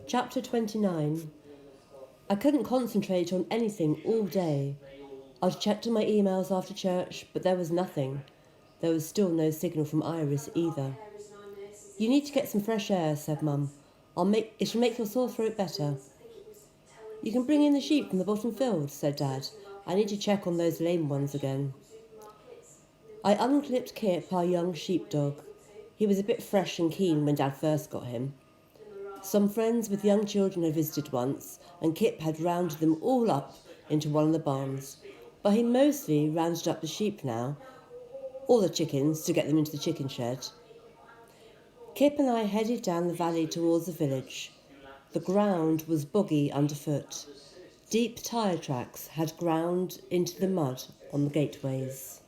Chapter 29. I couldn't concentrate on anything all day. I'd checked on my emails after church, but there was nothing. There was still no signal from Iris either. "You need to get some fresh air," said Mum. It'll make your sore throat better." "You can bring in the sheep from the bottom field," said Dad. "I need to check on those lame ones again." I unclipped Kip, our young sheepdog. He was a bit fresh and keen when Dad first got him. Some friends with young children had visited once, and Kip had rounded them all up into one of the barns. But he mostly rounded up the sheep now, or the chickens, to get them into the chicken shed. Kip and I headed down the valley towards the village. The ground was boggy underfoot. Deep tyre tracks had ground into the mud on the gateways.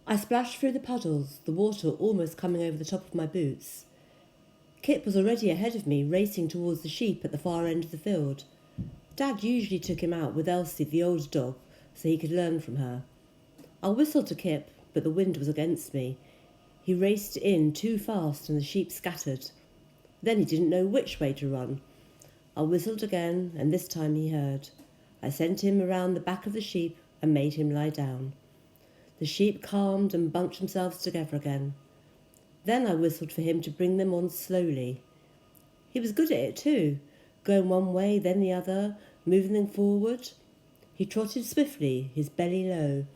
I splashed through the puddles, the water almost coming over the top of my boots. Kip was already ahead of me, racing towards the sheep at the far end of the field. Dad usually took him out with Elsie, the older dog, so he could learn from her. I whistled to Kip, but the wind was against me. He raced in too fast and the sheep scattered. Then he didn't know which way to run. I whistled again, and this time he heard. I sent him around the back of the sheep and made him lie down. The sheep calmed and bunched themselves together again. Then I whistled for him to bring them on slowly. He was good at it too, going one way, then the other, moving them forward. He trotted swiftly, his belly low.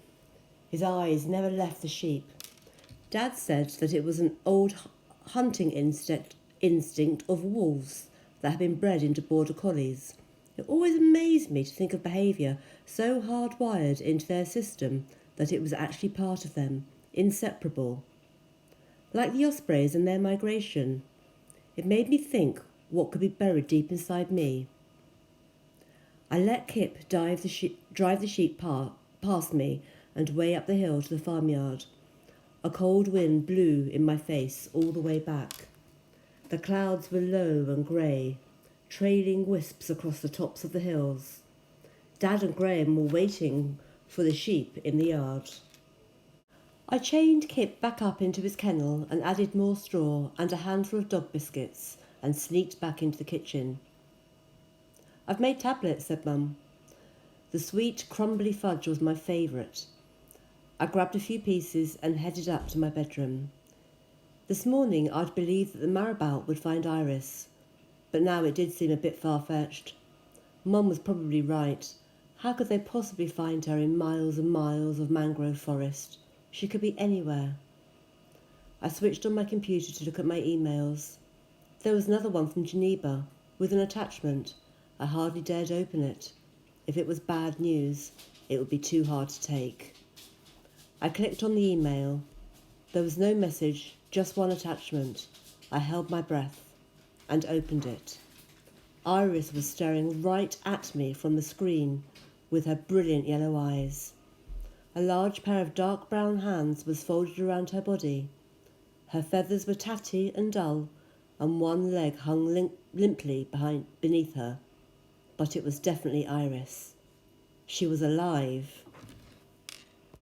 His eyes never left the sheep. Dad said that it was an old hunting instinct of wolves that had been bred into border collies. It always amazed me to think of behaviour so hardwired into their system that it was actually part of them, inseparable. Like the ospreys and their migration, it made me think what could be buried deep inside me. I let Kip drive the sheep past me and way up the hill to the farmyard. A cold wind blew in my face all the way back. The clouds were low and grey, trailing wisps across the tops of the hills. Dad and Graham were waiting for the sheep in the yard. I chained Kip back up into his kennel and added more straw and a handful of dog biscuits and sneaked back into the kitchen. "I've made tablets," said Mum. The sweet, crumbly fudge was my favourite. I grabbed a few pieces and headed up to my bedroom. This morning I'd believed that the marabout would find Iris, but now it did seem a bit far-fetched. Mum was probably right. How could they possibly find her in miles and miles of mangrove forest? She could be anywhere. I switched on my computer to look at my emails. There was another one from Geneva, with an attachment. I hardly dared open it. If it was bad news, it would be too hard to take. I clicked on the email. There was no message, just one attachment. I held my breath and opened it. Iris was staring right at me from the screen with her brilliant yellow eyes. A large pair of dark brown hands was folded around her body. Her feathers were tatty and dull, and one leg hung limply beneath her. But it was definitely Iris. She was alive.